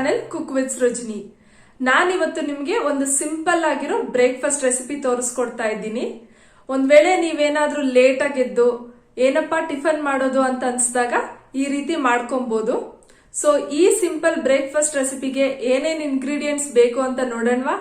Channel cook with Srujani. ನಾನಿವತ್ತು ನಿಮಗೆ ಒಂದು ಸಿಂಪಲ್ ಆಗಿರೋ ಬ್ರೇಕ್ಫಾಸ್ಟ್ ರೆಸಿಪಿ ತೋರಿಸ್ಕೊಡ್ತಾ ಇದ್ದೀನಿ. ಒಂದ್ ವೇಳೆ ನೀವೇನಾದ್ರೂ ಲೇಟ್ ಆಗಿದ್ದು ಏನಪ್ಪಾ ಟಿಫನ್ ಮಾಡೋದು ಅಂತ ಅನ್ಸಿದಾಗ ಈ ರೀತಿ ಮಾಡ್ಕೊಬಹುದು. ಸೊ ಈ ಸಿಂಪಲ್ ಬ್ರೇಕ್ಫಾಸ್ಟ್ ರೆಸಿಪಿಗೆ ಏನೇನ್ ಇಂಗ್ರೀಡಿಯೆಂಟ್ಸ್ ಬೇಕು ಅಂತ ನೋಡೋಣವಾ.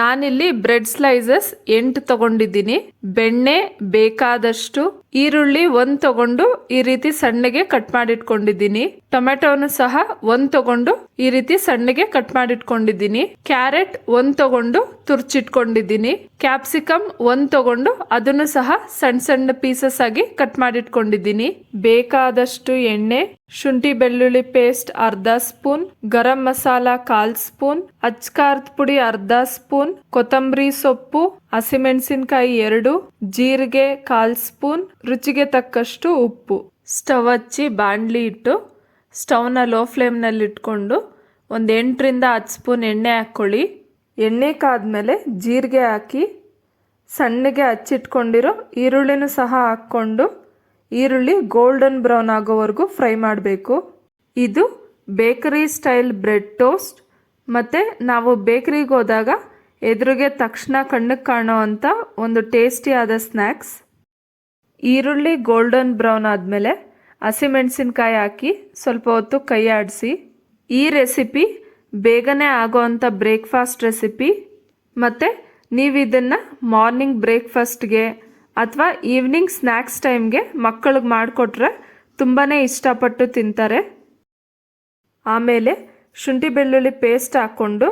ನಾನಿಲ್ಲಿ ಬ್ರೆಡ್ ಸ್ಲೈಸಸ್ 8 ತಗೊಂಡಿದ್ದೀನಿ. ಬೆಣ್ಣೆ ಬೇಕಾದಷ್ಟು, ಈರುಳ್ಳಿ 1 ತಗೊಂಡು ಈ ರೀತಿ ಸಣ್ಣಗೆ ಕಟ್ ಮಾಡಿಟ್ಕೊಂಡಿದ್ದೀನಿ. ಟೊಮೆಟೊನು ಸಹ 1 ತಗೊಂಡು ಈ ರೀತಿ ಸಣ್ಣಗೆ ಕಟ್ ಮಾಡಿಟ್ಕೊಂಡಿದ್ದೀನಿ. ಕ್ಯಾರೆಟ್ 1 ತಗೊಂಡು ತುರ್ಚಿಟ್ಕೊಂಡಿದ್ದೀನಿ. ಕ್ಯಾಪ್ಸಿಕಮ್ 1 ತಗೊಂಡು ಅದನ್ನು ಸಹ ಸಣ್ಣ ಸಣ್ಣ ಪೀಸಸ್ ಆಗಿ ಕಟ್ ಮಾಡಿಟ್ಕೊಂಡಿದ್ದೀನಿ. ಬೇಕಾದಷ್ಟು ಎಣ್ಣೆ, ಶುಂಠಿ ಬೆಳ್ಳುಳ್ಳಿ ಪೇಸ್ಟ್ ಅರ್ಧ ಸ್ಪೂನ್, ಗರಂ ಮಸಾಲ 1/4 ಸ್ಪೂನ್, ಅಚ್ಕಾರದ ಪುಡಿ ಅರ್ಧ ಸ್ಪೂನ್, ಕೊತ್ತಂಬರಿ ಸೊಪ್ಪು, ಹಸಿಮೆಣಸಿನಕಾಯಿ 2, ಜೀರಿಗೆ 1/4 ಸ್ಪೂನ್, ರುಚಿಗೆ ತಕ್ಕಷ್ಟು ಉಪ್ಪು. ಸ್ಟವ್ ಹಚ್ಚಿ ಬಾಣಲಿ ಇಟ್ಟು ಸ್ಟವ್ನ ಲೋ ಫ್ಲೇಮ್ನಲ್ಲಿ ಇಟ್ಕೊಂಡು ಒಂದು 8 ರಿಂದ 10 ಸ್ಪೂನ್ ಎಣ್ಣೆ ಹಾಕ್ಕೊಳ್ಳಿ. ಎಣ್ಣೆ ಕಾದ್ಮೇಲೆ ಜೀರಿಗೆ ಹಾಕಿ ಸಣ್ಣಗೆ ಹಚ್ಚಿಟ್ಕೊಂಡಿರೋ ಈರುಳ್ಳಿನೂ ಸಹ ಹಾಕ್ಕೊಂಡು ಈರುಳ್ಳಿ ಗೋಲ್ಡನ್ ಬ್ರೌನ್ ಆಗೋವರೆಗೂ ಫ್ರೈ ಮಾಡಬೇಕು. ಇದು ಬೇಕರಿ ಸ್ಟೈಲ್ ಬ್ರೆಡ್ ಟೋಸ್ಟ್. ಮತ್ತು ನಾವು ಬೇಕರಿಗೆ ಹೋದಾಗ ಎದುರಿಗೆ ತಕ್ಷಣ ಕಣ್ಣಿಗೆ ಕಾಣೋ ಅಂಥ ಒಂದು ಟೇಸ್ಟಿಯಾದ ಸ್ನ್ಯಾಕ್ಸ್. ಈರುಳ್ಳಿ ಗೋಲ್ಡನ್ ಬ್ರೌನ್ ಆದಮೇಲೆ ಹಸಿಮೆಣಸಿನ್ಕಾಯಿ ಹಾಕಿ ಸ್ವಲ್ಪ ಹೊತ್ತು ಕೈ ಆಡಿಸಿ. ಈ ರೆಸಿಪಿ ಬೇಗನೆ ಆಗೋ ಅಂಥ ಬ್ರೇಕ್ಫಾಸ್ಟ್ ರೆಸಿಪಿ. ಮತ್ತು ನೀವು ಇದನ್ನು ಮಾರ್ನಿಂಗ್ ಬ್ರೇಕ್ಫಾಸ್ಟ್ಗೆ ಅಥವಾ ಈವ್ನಿಂಗ್ ಸ್ನ್ಯಾಕ್ಸ್ ಟೈಮ್ಗೆ ಮಕ್ಕಳಿಗೆ ಮಾಡಿಕೊಟ್ರೆ ತುಂಬಾ ಇಷ್ಟಪಟ್ಟು ತಿಂತಾರೆ. ಆಮೇಲೆ ಶುಂಠಿ ಬೆಳ್ಳುಳ್ಳಿ ಪೇಸ್ಟ್ ಹಾಕ್ಕೊಂಡು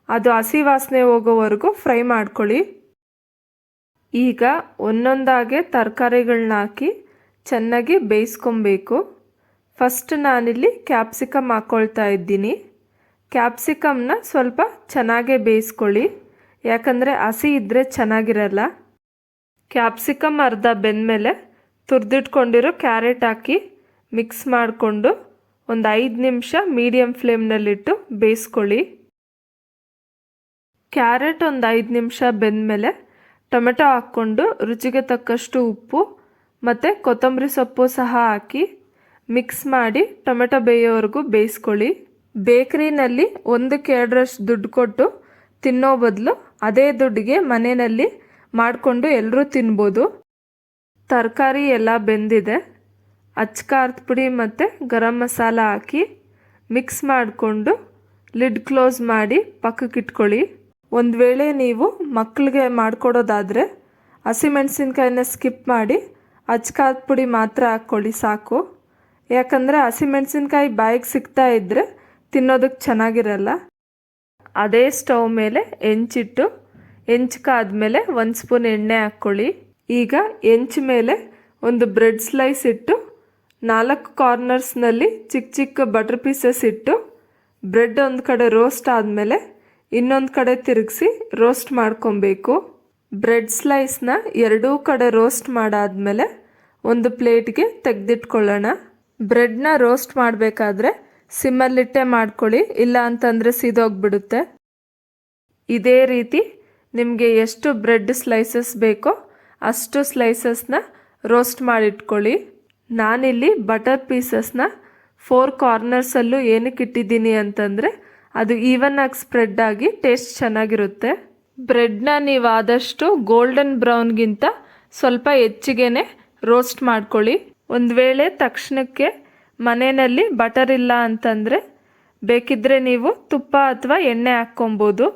ಅದು ಹಸಿ ವಾಸನೆ ಹೋಗೋವರೆಗೂ ಫ್ರೈ ಮಾಡ್ಕೊಳ್ಳಿ. ಈಗ ಒಂದೊಂದಾಗೆ ತರಕಾರಿಗಳನ್ನ ಹಾಕಿ ಚೆನ್ನಾಗಿ ಬೇಯಿಸ್ಕೊಬೇಕು. ಫಸ್ಟ್ ನಾನಿಲ್ಲಿ ಕ್ಯಾಪ್ಸಿಕಮ್ ಹಾಕ್ಕೊಳ್ತಾ ಇದ್ದೀನಿ. ಕ್ಯಾಪ್ಸಿಕಮ್ನ ಸ್ವಲ್ಪ ಚೆನ್ನಾಗೇ ಬೇಯಿಸ್ಕೊಳ್ಳಿ, ಯಾಕಂದರೆ ಹಸಿ ಇದ್ದರೆ ಚೆನ್ನಾಗಿರಲ್ಲ. ಕ್ಯಾಪ್ಸಿಕಮ್ ಅರ್ಧ ಬೆಂದಮೇಲೆ ತುರಿದಿಟ್ಕೊಂಡಿರೋ ಕ್ಯಾರೆಟ್ ಹಾಕಿ ಮಿಕ್ಸ್ ಮಾಡಿಕೊಂಡು ಒಂದು 5 ನಿಮಿಷ ಮೀಡಿಯಮ್ ಫ್ಲೇಮ್ನಲ್ಲಿಟ್ಟು ಬೇಯಿಸ್ಕೊಳ್ಳಿ. ಕ್ಯಾರೆಟ್ ಒಂದು 5 ನಿಮಿಷ ಬೆಂದಮೇಲೆ ಟೊಮೆಟೊ ಹಾಕ್ಕೊಂಡು ರುಚಿಗೆ ತಕ್ಕಷ್ಟು ಉಪ್ಪು ಮತ್ತು ಕೊತ್ತಂಬರಿ ಸೊಪ್ಪು ಸಹ ಹಾಕಿ ಮಿಕ್ಸ್ ಮಾಡಿ ಟೊಮೆಟೊ ಬೇಯೋವರೆಗೂ ಬೇಯಿಸ್ಕೊಳ್ಳಿ. ಬೇಕರಿನಲ್ಲಿ 1-2 ದುಡ್ಡು ಕೊಟ್ಟು ತಿನ್ನೋ ಬದಲು ಅದೇ ದುಡ್ಡಿಗೆ ಮನೆಯಲ್ಲಿ ಮಾಡಿಕೊಂಡು ಎಲ್ಲರೂ ತಿನ್ಬೋದು. ತರಕಾರಿ ಎಲ್ಲ ಬೆಂದಿದೆ. ಅಚ್ಕಾರದ ಪುಡಿ ಮತ್ತು ಗರಂ ಮಸಾಲ ಹಾಕಿ ಮಿಕ್ಸ್ ಮಾಡಿಕೊಂಡು ಲಿಡ್ ಕ್ಲೋಸ್ ಮಾಡಿ ಪಕ್ಕಕ್ಕೆ ಇಟ್ಕೊಳ್ಳಿ. ಒಂದು ವೇಳೆ ನೀವು ಮಕ್ಕಳಿಗೆ ಮಾಡಿಕೊಡೋದಾದರೆ ಹಸಿಮೆಣಸಿನ್ಕಾಯಿನ ಸ್ಕಿಪ್ ಮಾಡಿ ಅಚ್ಕಾರದ ಪುಡಿ ಮಾತ್ರ ಹಾಕ್ಕೊಳ್ಳಿ ಸಾಕು. ಯಾಕಂದರೆ ಹಸಿಮೆಣಸಿನ್ಕಾಯಿ ಬಾಯಿಗೆ ಸಿಗ್ತಾ ಇದ್ದರೆ ತಿನ್ನೋದಕ್ಕೆ ಚೆನ್ನಾಗಿರಲ್ಲ. ಅದೇ ಸ್ಟವ್ ಮೇಲೆ ಹೆಂಚಿಟ್ಟು ಹೆಂಚ್ಕಾದ್ಮೇಲೆ 1 ಸ್ಪೂನ್ ಎಣ್ಣೆ ಹಾಕ್ಕೊಳ್ಳಿ. ಈಗ ಹೆಂಚ ಮೇಲೆ ಒಂದು ಬ್ರೆಡ್ ಸ್ಲೈಸ್ ಇಟ್ಟು 4 ಕಾರ್ನರ್ಸ್ನಲ್ಲಿ ಚಿಕ್ಕ ಚಿಕ್ಕ ಬಟರ್ ಪೀಸಸ್ ಇಟ್ಟು ಬ್ರೆಡ್ ಒಂದು ಕಡೆ ರೋಸ್ಟ್ ಆದಮೇಲೆ ಇನ್ನೊಂದು ಕಡೆ ತಿರುಗಿಸಿ ರೋಸ್ಟ್ ಮಾಡ್ಕೊಬೇಕು. ಬ್ರೆಡ್ ಸ್ಲೈಸ್ನ ಎರಡೂ ಕಡೆ ರೋಸ್ಟ್ ಮಾಡಾದ್ಮೇಲೆ ಒಂದು ಪ್ಲೇಟ್ಗೆ ತೆಗೆದಿಟ್ಕೊಳ್ಳೋಣ. ಬ್ರೆಡ್ನ ರೋಸ್ಟ್ ಮಾಡಬೇಕಾದ್ರೆ ಸಿಮ್ಮಲ್ಲಿಟ್ಟೆ ಮಾಡ್ಕೊಳ್ಳಿ, ಇಲ್ಲ ಅಂತಂದರೆ ಸಿದೋಗ್ಬಿಡುತ್ತೆ. ಇದೇ ರೀತಿ ನಿಮಗೆ ಎಷ್ಟು ಬ್ರೆಡ್ ಸ್ಲೈಸಸ್ ಬೇಕೋ ಅಷ್ಟು ಸ್ಲೈಸಸ್ನ ರೋಸ್ಟ್ ಮಾಡಿಟ್ಕೊಳ್ಳಿ. ನಾನಿಲ್ಲಿ ಬಟರ್ ಪೀಸಸ್ನ 4 ಕಾರ್ನರ್ಸಲ್ಲೂ ಏನಕ್ಕೆ ಇಟ್ಟಿದ್ದೀನಿ ಅಂತಂದರೆ ಅದು ಈವನ್ ಆಗಿ ಸ್ಪ್ರೆಡ್ ಆಗಿ ಟೇಸ್ಟ್ ಚೆನ್ನಾಗಿರುತ್ತೆ. ಬ್ರೆಡ್ನ ನೀವು ಆದಷ್ಟು ಗೋಲ್ಡನ್ ಬ್ರೌನ್ಗಿಂತ ಸ್ವಲ್ಪ ಹೆಚ್ಚಿಗೆನೆ ರೋಸ್ಟ್ ಮಾಡ್ಕೊಳ್ಳಿ. ಒಂದು ವೇಳೆ ತಕ್ಷಣಕ್ಕೆ ಮನೆಯಲ್ಲಿ ಬಟರ್ ಇಲ್ಲ ಅಂತಂದರೆ ಬೇಕಿದ್ದರೆ ನೀವು ತುಪ್ಪ ಅಥವಾ ಎಣ್ಣೆ ಹಾಕ್ಕೊಬೋದು.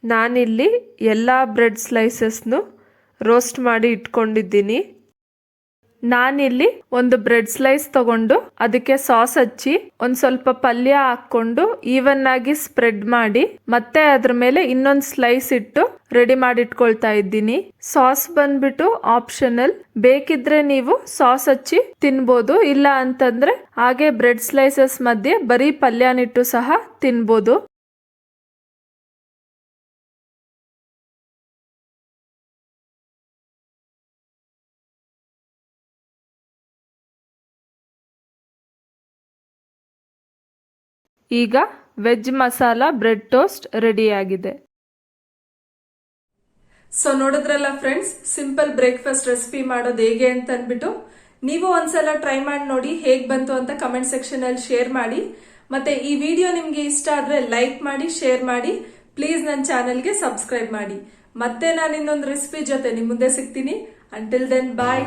ನಾನಿಲ್ಲಿ ಎಲ್ಲ ಬ್ರೆಡ್ ಸ್ಲೈಸಸ್ನು ರೋಸ್ಟ್ ಮಾಡಿ ಇಟ್ಕೊಂಡಿದ್ದೀನಿ. ನಾನಿಲ್ಲಿ ಒಂದು ಬ್ರೆಡ್ ಸ್ಲೈಸ್ ತಗೊಂಡು ಅದಕ್ಕೆ ಸಾಸ್ ಹಚ್ಚಿ ಒಂದು ಸ್ವಲ್ಪ ಪಲ್ಯ ಹಾಕ್ಕೊಂಡು ಈವನ್ ಆಗಿ ಸ್ಪ್ರೆಡ್ ಮಾಡಿ ಮತ್ತೆ ಅದ್ರ ಮೇಲೆ ಇನ್ನೊಂದು ಸ್ಲೈಸ್ ಇಟ್ಟು ರೆಡಿ ಮಾಡಿ ಇಟ್ಕೊಳ್ತಾ ಇದ್ದೀನಿ. ಸಾಸ್ ಬಂದ್ಬಿಟ್ಟು ಆಪ್ಷನಲ್. ಬೇಕಿದ್ರೆ ನೀವು ಸಾಸ್ ಹಚ್ಚಿ ತಿನ್ಬೋದು, ಇಲ್ಲ ಅಂತಂದ್ರೆ ಹಾಗೆ ಬ್ರೆಡ್ ಸ್ಲೈಸಸ್ ಮಧ್ಯೆ ಬರೀ ಪಲ್ಯನಿಟ್ಟು ಸಹ ತಿನ್ಬೋದು. ಈಗ ವೆಜ್ ಮಸಾಲಾ ಬ್ರೆಡ್ ಟೋಸ್ಟ್ ರೆಡಿಯಾಗಿದೆ. ಸೊ ನೋಡಿದ್ರಲ್ಲ ಫ್ರೆಂಡ್ಸ್, ಸಿಂಪಲ್ ಬ್ರೇಕ್ಫಾಸ್ಟ್ ರೆಸಿಪಿ ಮಾಡೋದು ಹೇಗೆ ಅಂತ ಅಂದ್ಬಿಟ್ಟು ನೀವು ಒಂದ್ಸಲ ಟ್ರೈ ಮಾಡಿ ನೋಡಿ ಹೇಗ್ ಬಂತು ಅಂತ ಕಮೆಂಟ್ ಸೆಕ್ಷನ್ ಅಲ್ಲಿ ಶೇರ್ ಮಾಡಿ. ಮತ್ತೆ ಈ ವಿಡಿಯೋ ನಿಮ್ಗೆ ಇಷ್ಟ ಆದ್ರೆ ಲೈಕ್ ಮಾಡಿ, ಶೇರ್ ಮಾಡಿ. ಪ್ಲೀಸ್ ನನ್ನ ಚಾನೆಲ್ಗೆ ಸಬ್ಸ್ಕ್ರೈಬ್ ಮಾಡಿ. ಮತ್ತೆ ನಾನು ಇನ್ನೊಂದು ರೆಸಿಪಿ ಜೊತೆ ನಿಮ್ ಮುಂದೆ ಸಿಗ್ತೀನಿ. ಅಂಟಿಲ್ ದೆನ್ ಬಾಯ್.